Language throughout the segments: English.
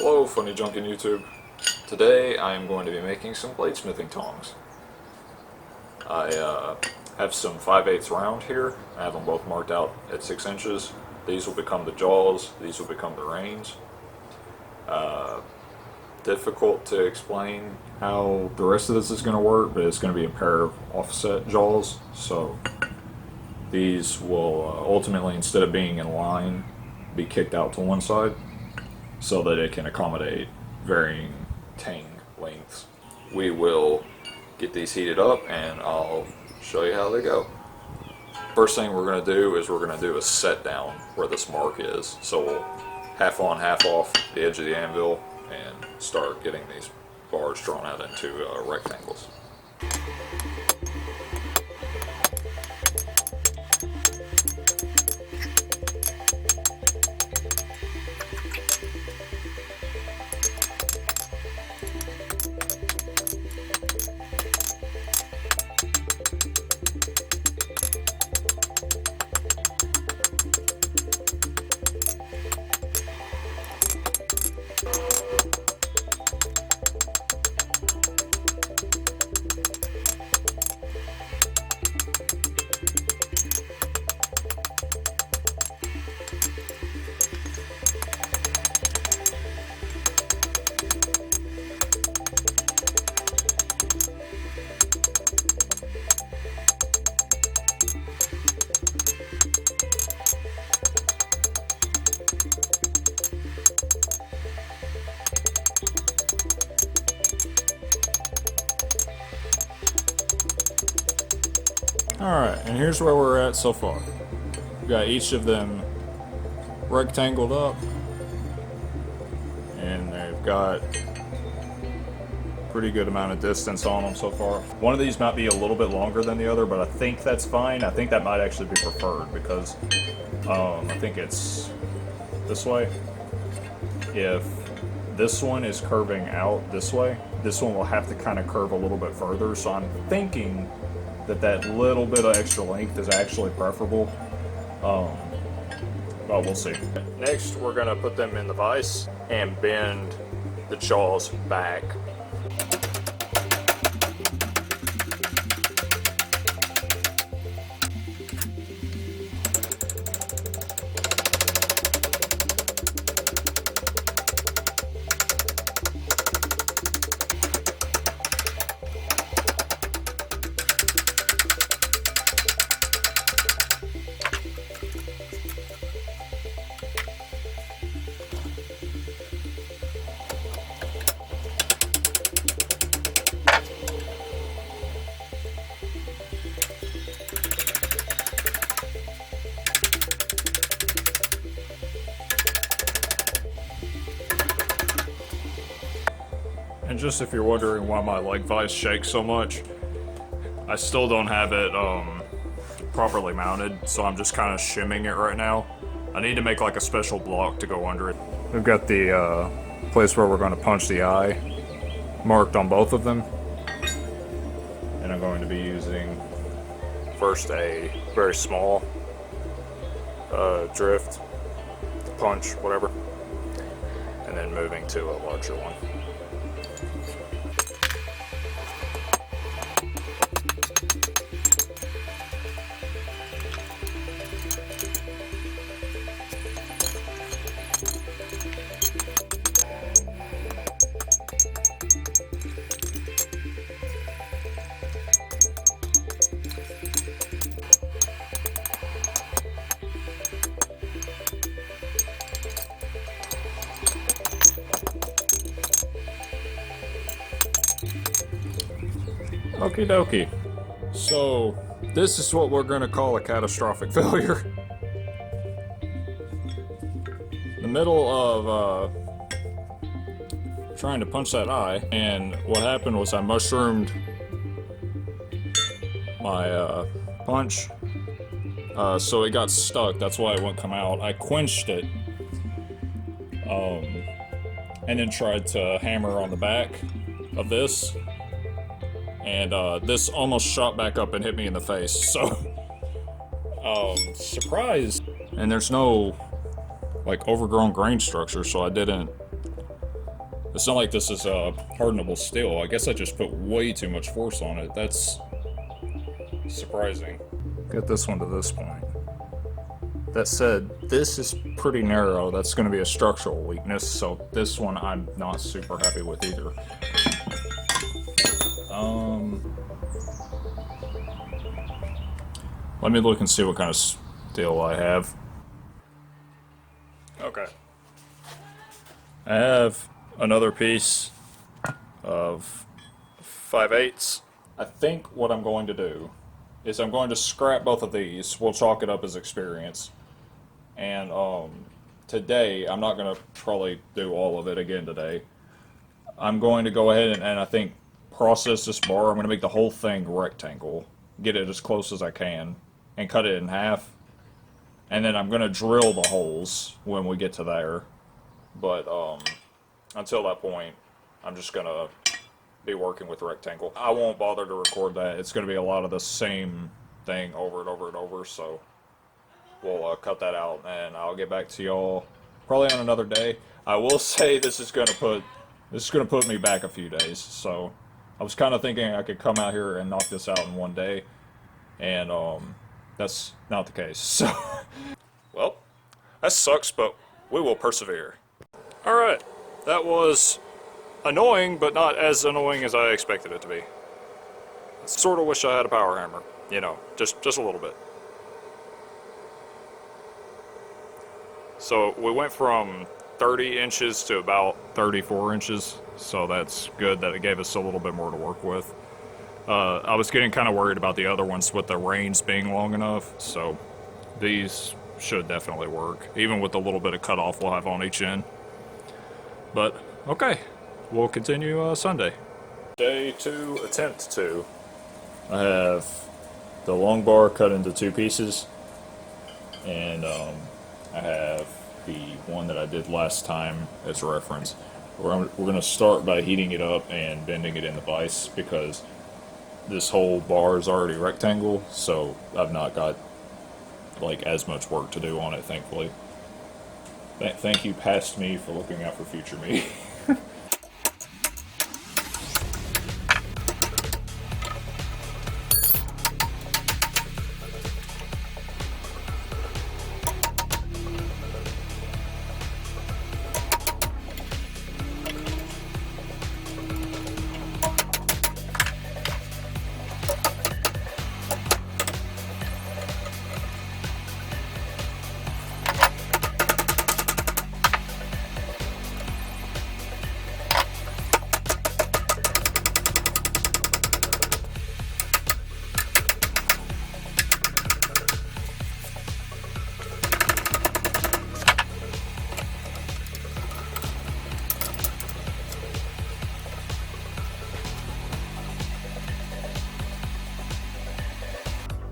Hello, funny junk in YouTube. Today I am going to be making some bladesmithing tongs. I have some 5/8 round here. I have them both marked out at 6 inches. These will become the jaws, these will become the reins. Difficult to explain how the rest of this is going to work, but it's going to be a pair of offset jaws. So these will ultimately, instead of being in line, be kicked out to one side, so that it can accommodate varying tang lengths. We will get these heated up and I'll show you how they go. First thing we're going to do is we're going to do a set down where this mark is. So we'll half on, half off the edge of the anvil and start getting these bars drawn out into rectangles. Alright, and here's where we're at so far. We got each of them rectangled up, and they've got a pretty good amount of distance on them so far. One of these might be a little bit longer than the other, but I think that's fine. I think that might actually be preferred because I think it's this way. If this one is curving out this way, this one will have to kind of curve a little bit further, so I'm thinking that little bit of extra length is actually preferable. But we'll see. Next, we're gonna put them in the vise and bend the jaws back. And just if you're wondering why my leg vise shakes so much, I still don't have it properly mounted, so I'm just kind of shimming it right now. I need to make like a special block to go under it. We've got the place where we're going to punch the eye marked on both of them. And I'm going to be using first a very small drift, punch, whatever, and then moving to a larger one. Okie dokie. So, this is what we're going to call a catastrophic failure. In the middle of trying to punch that eye, and what happened was I mushroomed my punch, so it got stuck. That's why it wouldn't come out. I quenched it, and then tried to hammer on the back of this. And this almost shot back up and hit me in the face, so surprise. And there's no like overgrown grain structure, so I didn't It's not like this is hardenable steel. I guess I just put way too much force on it. That's surprising. Get this one to this point. That said, this is pretty narrow. That's going to be a structural weakness, so this one I'm not super happy with either. Let me look and see what kind of steel I have. Okay. I have another piece of 5/8. I think what I'm going to do is I'm going to scrap both of these. We'll chalk it up as experience. And today, I'm not going to probably do all of it again today. I'm going to go ahead and I think process this bar. I'm going to make the whole thing rectangle. Get it as close as I can. And cut it in half. And then I'm going to drill the holes when we get to there. But until that point, I'm just going to be working with rectangle. I won't bother to record that. It's going to be a lot of the same thing over and over and over. So we'll cut that out, and I'll get back to y'all probably on another day. I will say this is going to put me back a few days. So I was kind of thinking I could come out here and knock this out in one day, and that's not the case. So well, that sucks, but we will persevere. All right, that was annoying, but not as annoying as I expected it to be. I sort of wish I had a power hammer, you know, just a little bit. So we went from 30 inches to about 34 inches, so that's good that it gave us a little bit more to work with. I was getting kind of worried about the other ones with the reins being long enough, so these should definitely work, even with the little bit of cutoff we'll have on each end. But, okay, we'll continue Sunday. Day 2, attempt 2. I have the long bar cut into 2 pieces, and I have the one that I did last time as a reference. We're going to start by heating it up and bending it in the vise, because this whole bar is already rectangle, so I've not got like as much work to do on it, thankfully. Thank you, past me, for looking out for future me.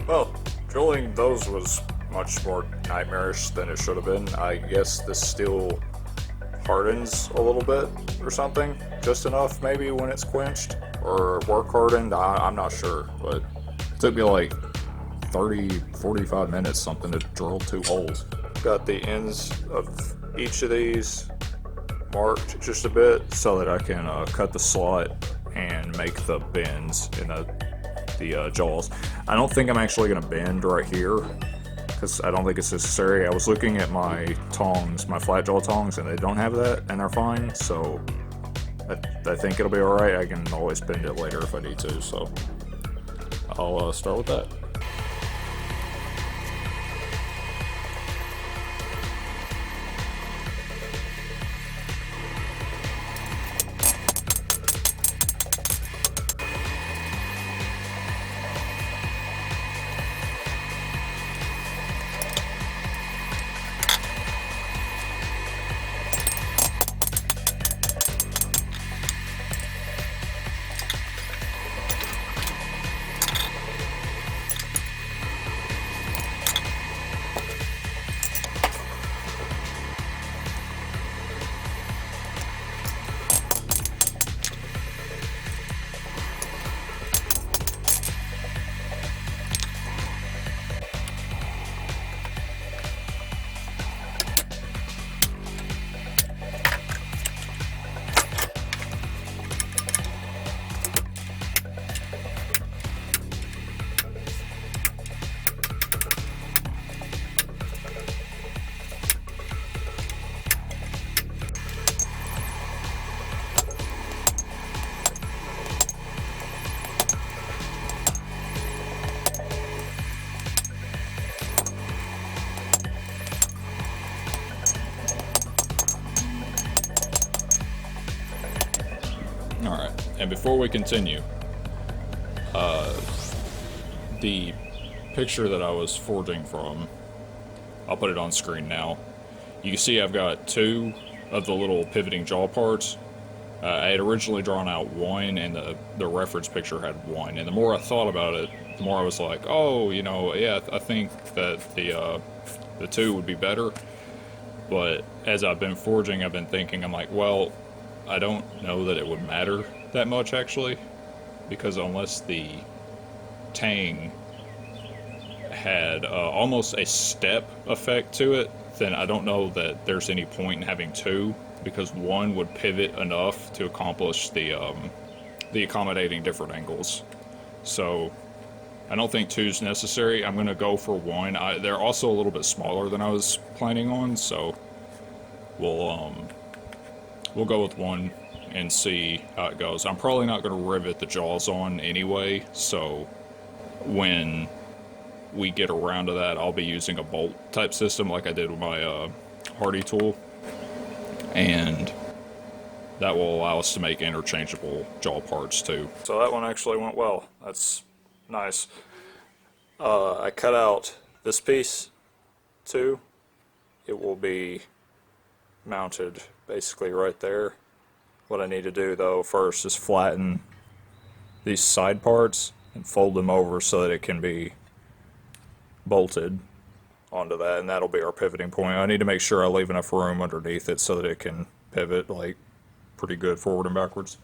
Well, drilling those was much more nightmarish than it should have been. I guess this steel hardens a little bit or something, just enough maybe when it's quenched, or work hardened, I'm not sure, but it took me like 30-45 minutes something to drill 2 holes. Got the ends of each of these marked just a bit so that I can cut the slot and make the bends in the jaws. I don't think I'm actually going to bend right here, because I don't think it's necessary. I was looking at my tongs, my flat jaw tongs, and they don't have that, and they're fine, so I think it'll be alright. I can always bend it later if I need to, so I'll start with that. before we continue, the picture that I was forging from, I'll put it on screen now. You can see I've got 2 of the little pivoting jaw parts. I had originally drawn out 1, and the reference picture had 1. And the more I thought about it, the more I was like, oh, you know, yeah, I think that the 2 would be better. But as I've been forging, I've been thinking, I'm like, well, I don't know that it would matter that much, actually. Because unless the tang had almost a step effect to it, then I don't know that there's any point in having 2. Because 1 would pivot enough to accomplish the accommodating different angles. So I don't think 2 is necessary. I'm going to go for 1. They're also a little bit smaller than I was planning on, so we'll go with 1 and see how it goes. I'm probably not going to rivet the jaws on anyway, so when we get around to that, I'll be using a bolt type system like I did with my Hardy tool. And that will allow us to make interchangeable jaw parts too. So that one actually went well. That's nice. I cut out this piece too. It will be mounted basically right there. What I need to do though first is flatten these side parts and fold them over so that it can be bolted onto that, and that'll be our pivoting point. I need to make sure I leave enough room underneath it so that it can pivot like pretty good forward and backwards.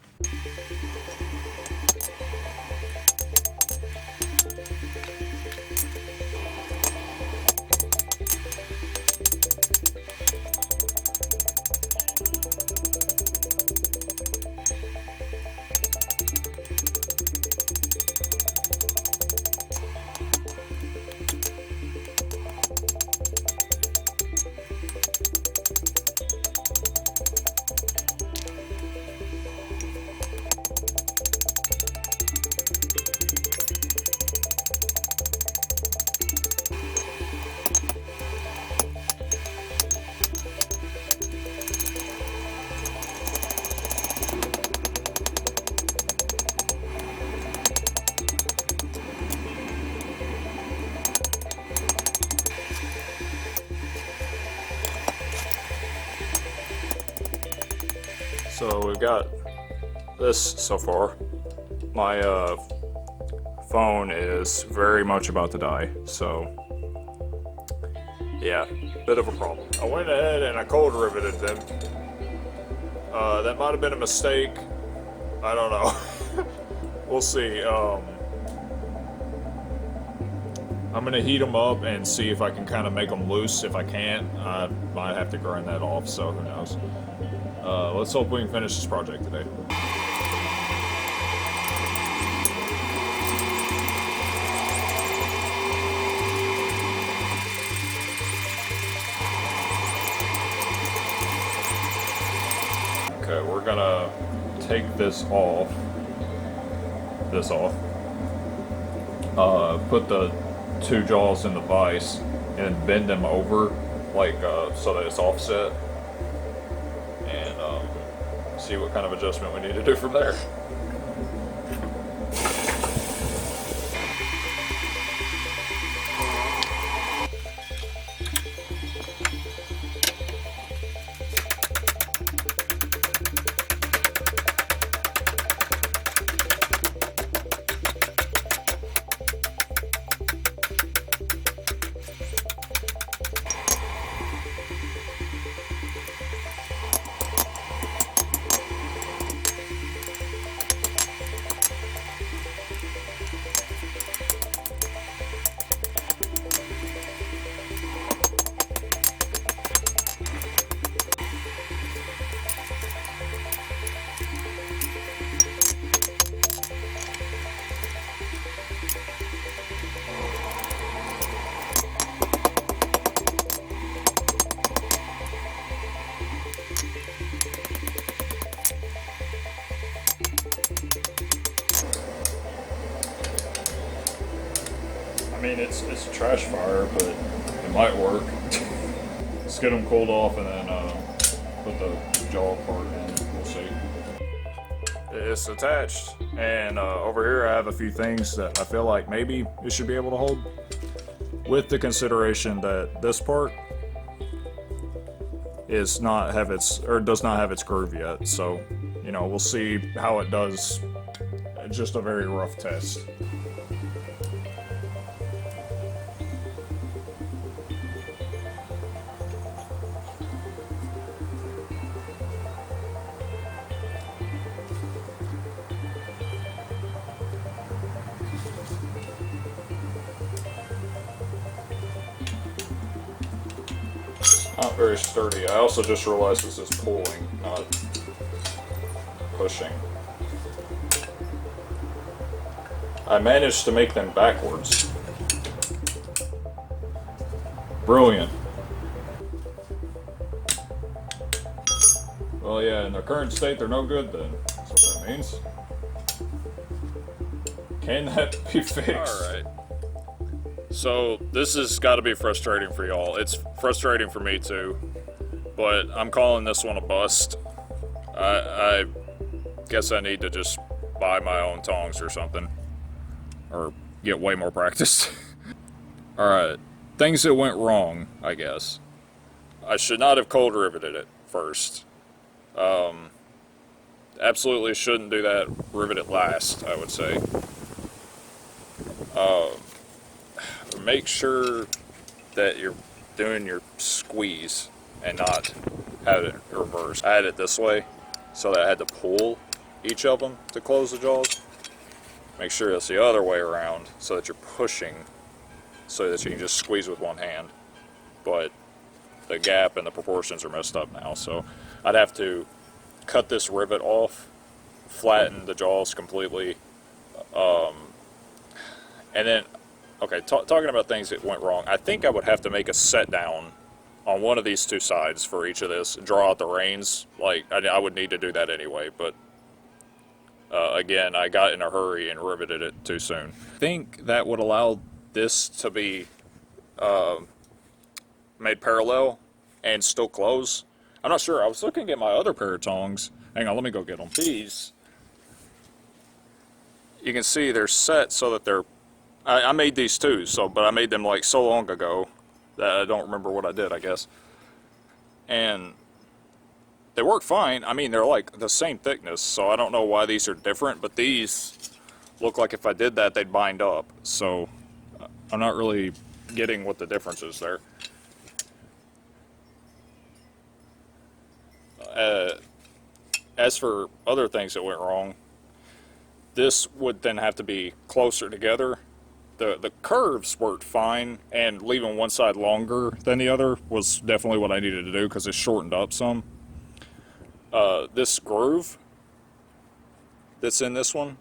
So we've got this so far. My phone is very much about to die, so yeah, bit of a problem. I went ahead and I cold riveted them. That might have been a mistake. I don't know. We'll see. I'm gonna heat them up and see if I can kind of make them loose. If I can't, I might have to grind that off, so who knows. Let's hope we can finish this project today. Okay, we're gonna take this off. Put the 2 jaws in the vise and bend them over like so that it's offset. See what kind of adjustment we need to do from there. I mean, it's a trash fire, but it might work. Let's get them cooled off and then put the jaw part in. We'll see. it's attached, and over here I have a few things that I feel like maybe it should be able to hold, with the consideration that this part does not have its groove yet. So, you know, we'll see how it does. Just a very rough test. Not very sturdy. I also just realized this is pulling, not pushing. I managed to make them backwards. Brilliant. Well, yeah, in their current state, they're no good then. That's what that means. Can that be fixed? Alright. So, this has got to be frustrating for y'all. It's frustrating for me too. But I'm calling this one a bust. I guess I need to just buy my own tongs or something. Or get way more practice. Alright. Things that went wrong, I guess. I should not have cold riveted it first. Absolutely shouldn't do that. Rivet it last, I would say. Make sure that you're doing your squeeze and not have it reverse. I had it this way so that I had to pull each of them to close the jaws. Make sure it's the other way around so that you're pushing so that you can just squeeze with one hand. But the gap and the proportions are messed up now, so I'd have to cut this rivet off, flatten the jaws completely, and then, okay, talking about things that went wrong, I think I would have to make a set down on one of these two sides for each of this, draw out the reins. Like, I would need to do that anyway, but again, I got in a hurry and riveted it too soon. I think that would allow this to be made parallel and still close. I'm not sure. I was looking at my other pair of tongs. Hang on, let me go get them. These, you can see they're set so that they're, I made these too, but I made them like so long ago that I don't remember what I did, I guess. And they work fine. I mean, they're like the same thickness, so I don't know why these are different, but these look like if I did that, they'd bind up. So I'm not really getting what the difference is there. As for other things that went wrong, this would then have to be closer together. The curves worked fine, and leaving one side longer than the other was definitely what I needed to do because it shortened up some. This groove that's in this one,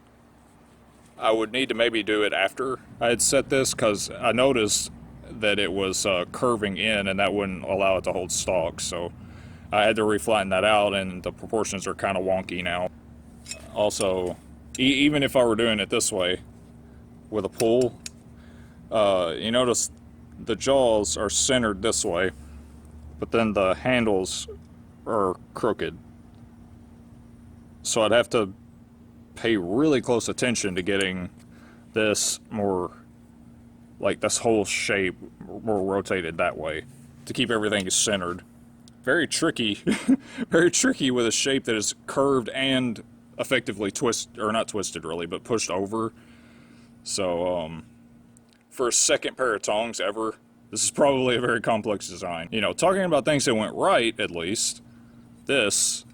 I would need to maybe do it after I had set this because I noticed that it was curving in and that wouldn't allow it to hold stock, so I had to reflatten that out, and the proportions are kind of wonky now. Also, even if I were doing it this way with a pull, you notice the jaws are centered this way, but then the handles are crooked. So I'd have to pay really close attention to getting this more, like this whole shape more rotated that way to keep everything centered. Very tricky, very tricky with a shape that is curved and effectively not twisted really, but pushed over. So, for a second pair of tongs ever, this is probably a very complex design. You know, talking about things that went right, at least, this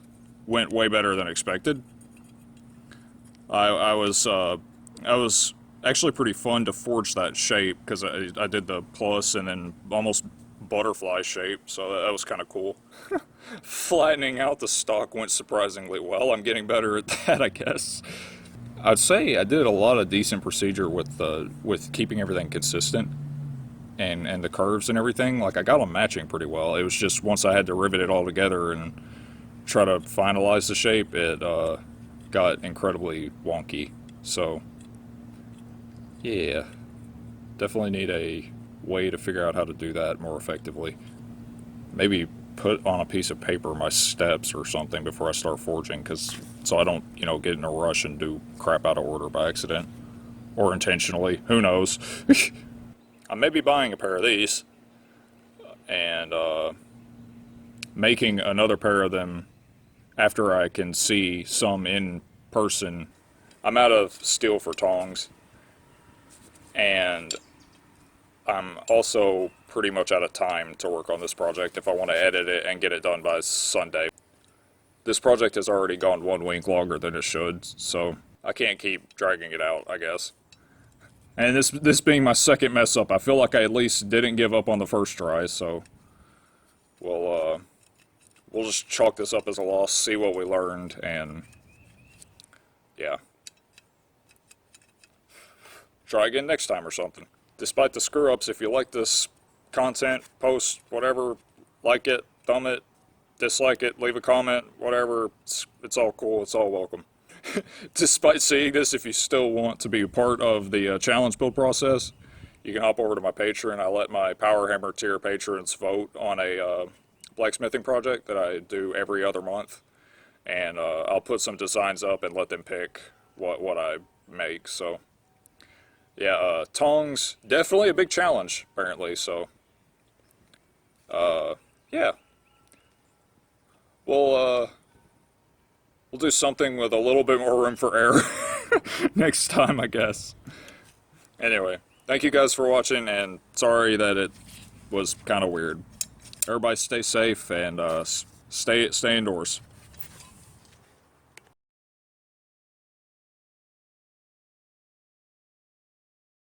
went way better than expected. I was actually pretty fun to forge that shape because I did the plus and then almost butterfly shape, so that was kind of cool. Flattening out the stock went surprisingly well. I'm getting better at that, I guess. I'd say I did a lot of decent procedure with keeping everything consistent and the curves and everything. Like, I got them matching pretty well. It was just once I had to rivet it all together and try to finalize the shape, it got incredibly wonky. So yeah, definitely need a way to figure out how to do that more effectively. Maybe put on a piece of paper my steps or something before I start forging, so I don't, get in a rush and do crap out of order by accident. Or intentionally. Who knows? I may be buying a pair of these and making another pair of them after I can see some in person. I'm out of steel for tongs, and I'm also pretty much out of time to work on this project if I want to edit it and get it done by Sunday. This project has already gone 1 week longer than it should, so I can't keep dragging it out, I guess. And this being my second mess up, I feel like I at least didn't give up on the first try, so we'll just chalk this up as a loss, see what we learned, and yeah. Try again next time or something. Despite the screw-ups, if you like this content, post, whatever, like it, thumb it, dislike it, leave a comment, whatever, it's all cool, it's all welcome. Despite seeing this, if you still want to be a part of the challenge build process, you can hop over to my Patreon. I let my Power Hammer tier patrons vote on a blacksmithing project that I do every other month, and I'll put some designs up and let them pick what I make. So yeah, tongs, definitely a big challenge apparently, so yeah, we'll do something with a little bit more room for error next time, I guess. Anyway, thank you guys for watching, and sorry that it was kind of weird. Everybody stay safe and stay indoors.